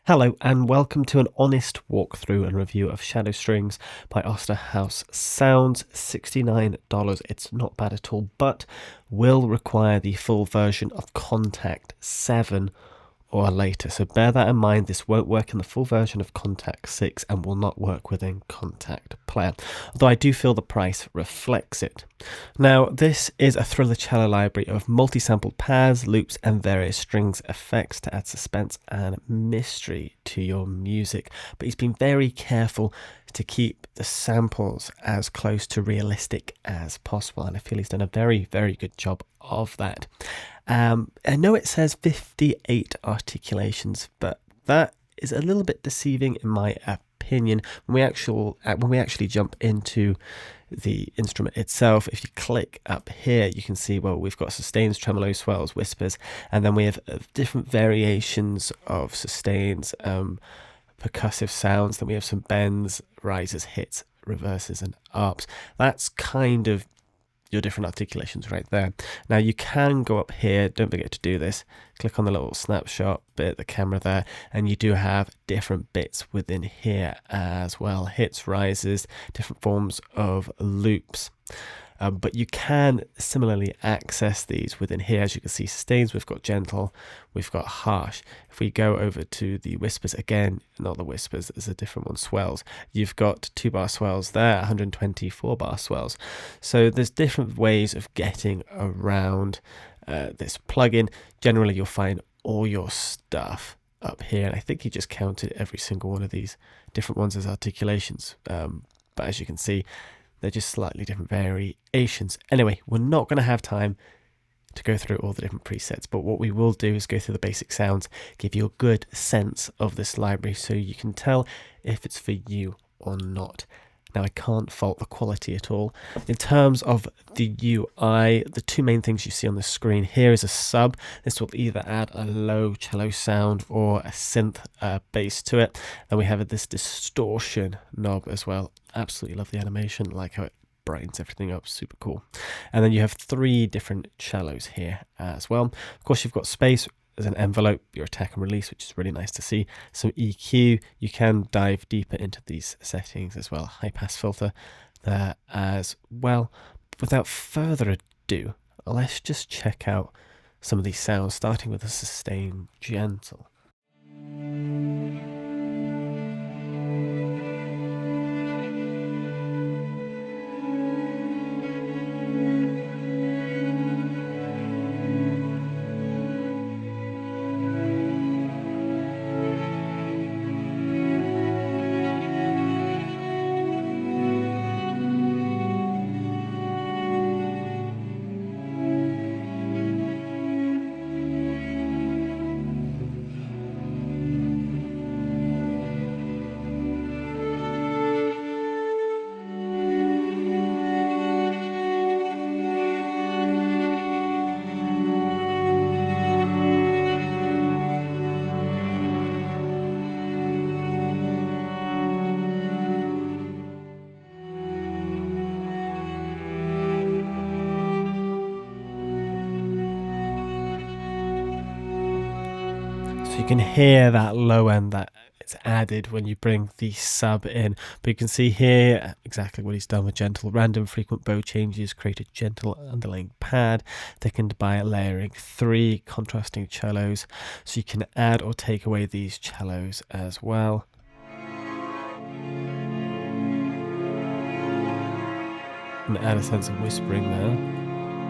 Hello and welcome to an honest walkthrough and review of Shadow Strings by Osterhouse. Sounds $69. It's not bad at all, but will require the full version of Kontakt 7 or later. So bear that in mind. This won't work in the full version of Kontakt 6 and will not work within Kontakt Player, although I do feel the price reflects it. Now, this is a thriller cello library of multi-sampled pads, loops and various strings effects to add suspense and mystery to your music, but he's been very careful to keep the samples as close to realistic as possible, and I feel he's done a very, very good job of that. I know it says 58 articulations, but that is a little bit deceiving in my opinion. When we actually jump into the instrument itself, if you click up here, you can see, well, we've got sustains, tremolos, swells, whispers, and then we have different variations of sustains, percussive sounds. Then we have some bends, rises, hits, reverses, and ups. That's kind of your different articulations right there. Now you can go up here, don't forget to do this, click on the little snapshot bit at the camera there, and you do have different bits within here as well, hits, rises, different forms of loops. But you can similarly access these within here. As you can see, sustains, we've got gentle, we've got harsh. If we go over to the whispers, again, not the whispers, there's a different one, swells. You've got 2-bar swells there, 124-bar swells. So there's different ways of getting around this plugin. Generally, you'll find all your stuff up here. And I think he just counted every single one of these different ones as articulations. But as you can see, they're just slightly different variations. Anyway, we're not going to have time to go through all the different presets, but what we will do is go through the basic sounds, give you a good sense of this library so you can tell if it's for you or not. Now, I can't fault the quality at all. In terms of the UI, the two main things you see on the screen here is a sub. This will either add a low cello sound or a synth bass to it. And we have this distortion knob as well. Absolutely love the animation, like how it brightens everything up, super cool. And then you have 3 different cellos here as well. Of course, you've got space. There's an envelope, your attack and release, which is really nice to see. Some EQ, you can dive deeper into these settings as well. High pass filter there as well. Without further ado, let's just check out some of these sounds, starting with a sustain gentle. So you can hear that low end that it's added when you bring the sub in, but you can see here exactly what he's done with gentle. Random frequent bow changes, created gentle underlying pad, thickened by layering 3 contrasting cellos, so you can add or take away these cellos as well. And add a sense of whispering there.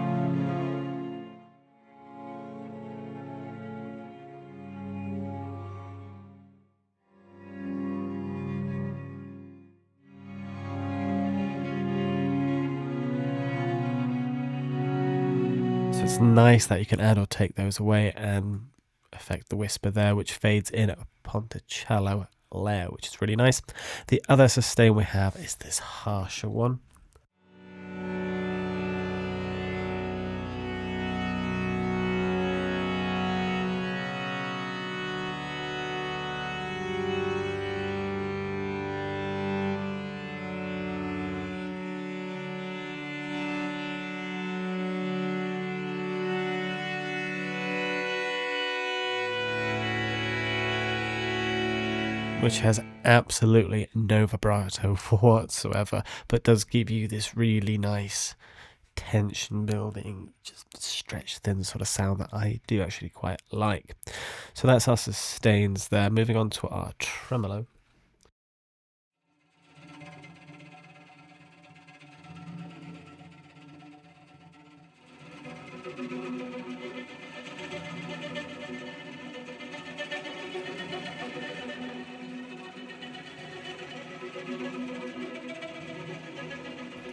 it's nice that you can add or take those away and affect the whisper there, which fades in upon the cello layer, which is really nice. The other sustain we have is this harsher one. Which has absolutely no vibrato whatsoever, but does give you this really nice tension building, just stretched thin sort of sound that I do actually quite like. So that's our sustains there. Moving on to our tremolo.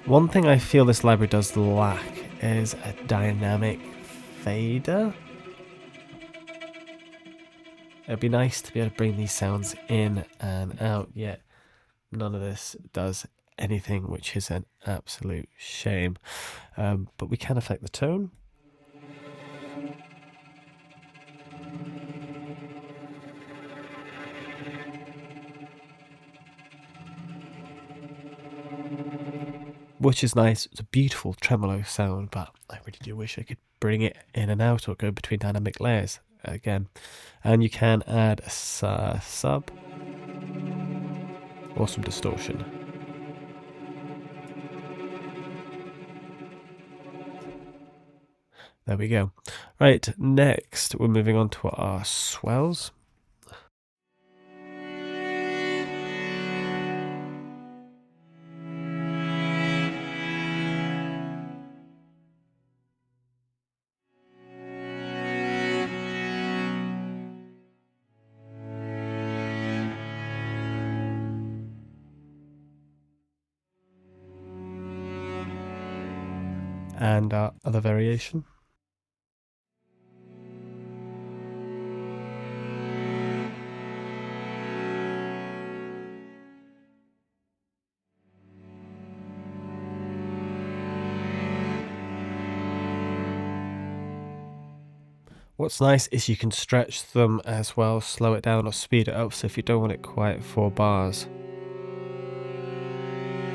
One thing I feel this library does lack is a dynamic fader. It'd be nice to be able to bring these sounds in and out, yet none of this does anything, which is an absolute shame. But we can affect the tone. Which is nice. It's a beautiful tremolo sound, but I really do wish I could bring it in and out or go between dynamic layers again. And you can add a sub or some distortion. There we go. Right, next we're moving on to our swells. And our other variation. What's nice is you can stretch them as well, slow it down or speed it up, so if you don't want it quite 4 bars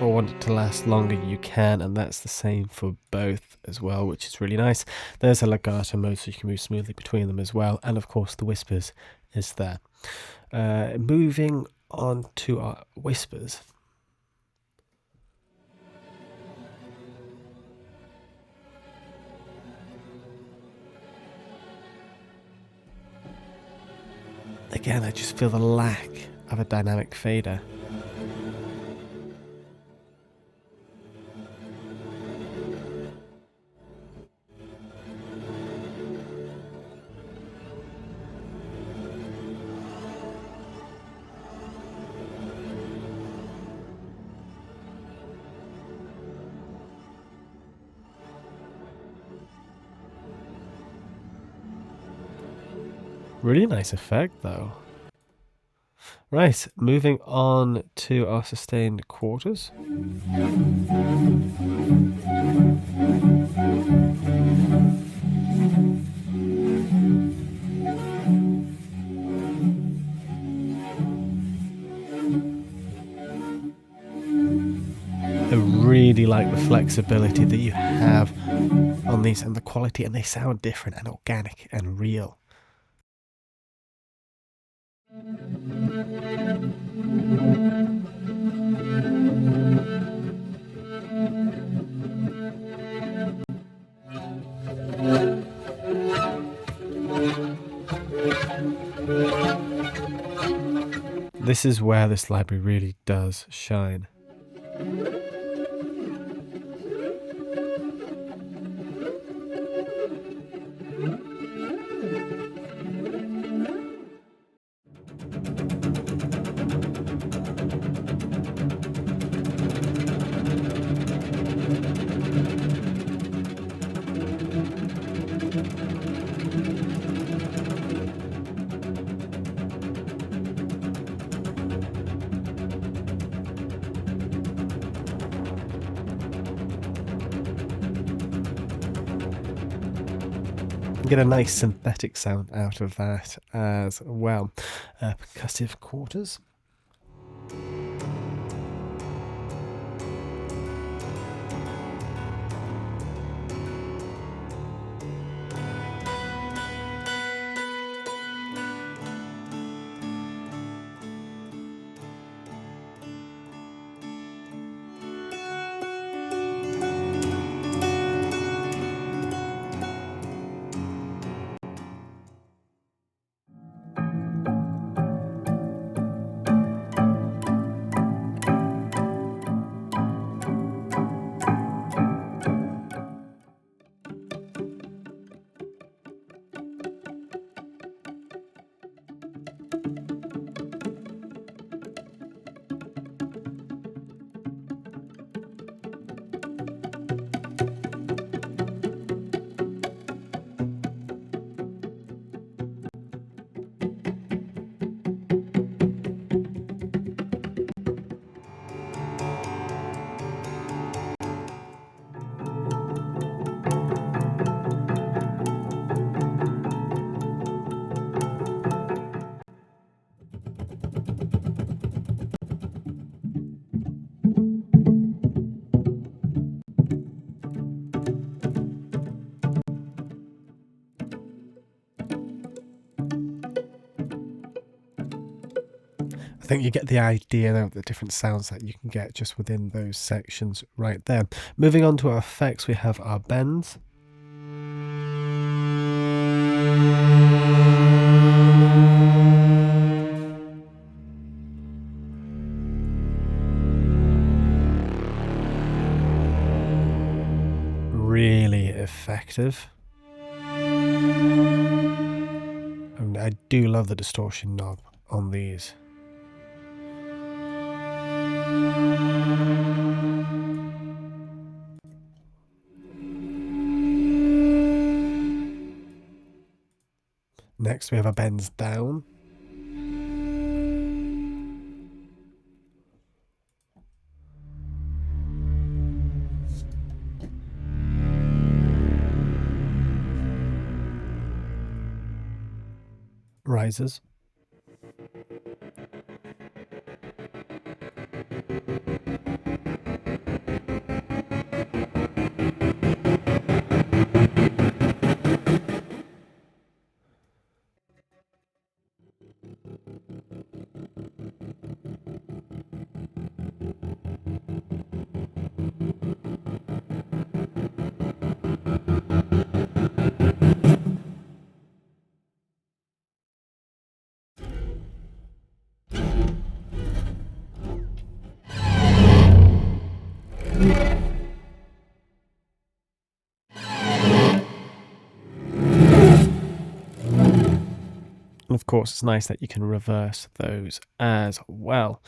or want it to last longer, you can, and that's the same for both as well, which is really nice. There's a legato mode, so you can move smoothly between them as well, and of course the whispers is there. Moving on to our whispers. Again, I just feel the lack of a dynamic fader. Really nice effect though. Right, moving on to our sustained quarters. I really like the flexibility that you have on these and the quality, and they sound different and organic and real. This is where this library really does shine. get a nice synthetic sound out of that as well. Percussive quarters. I think you get the idea of the different sounds that you can get just within those sections right there. Moving on to our effects, we have our bends. Really effective. And I do love the distortion knob on these. Next we have a bends down. Rises. And of course, it's nice that you can reverse those as well.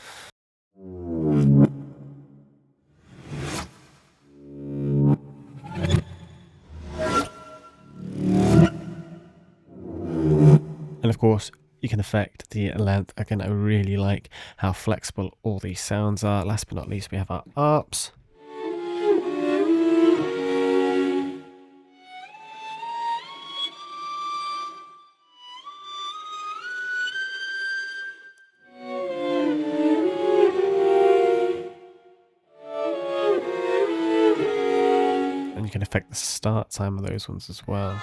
And of course, you can affect the length. Again, I really like how flexible all these sounds are. Last but not least, we have our arps. And you can affect the start time of those ones as well.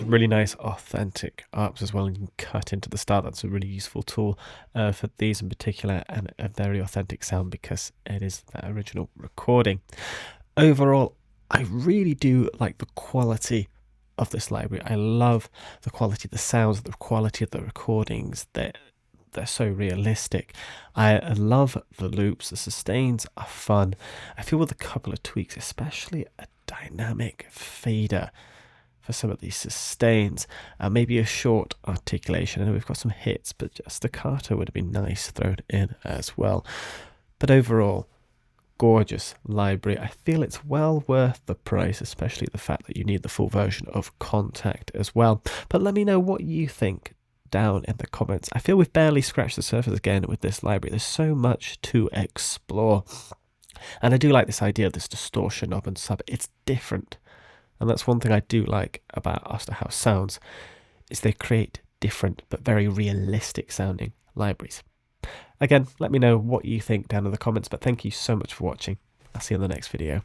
Really nice authentic arps as well, and you can cut into the start. That's a really useful tool for these in particular, and a very authentic sound because it is that original recording. Overall, I really do like the quality of this library. I love the quality of the sounds, the quality of the recordings. The they're so realistic. I love the loops. The sustains are fun. I feel with a couple of tweaks, especially a dynamic fader for some of these sustains, maybe a short articulation. I know we've got some hits, but just staccato would have been nice thrown in as well. But overall, gorgeous library. I feel it's well worth the price, especially the fact that you need the full version of Kontakt as well. But let me know what you think down in the comments. I feel we've barely scratched the surface again with this library. There's so much to explore. And I do like this idea of this distortion knob and sub. It's different. And that's one thing I do like about Osterhouse sounds, is they create different but very realistic sounding libraries. Again, let me know what you think down in the comments, but thank you so much for watching. I'll see you in the next video.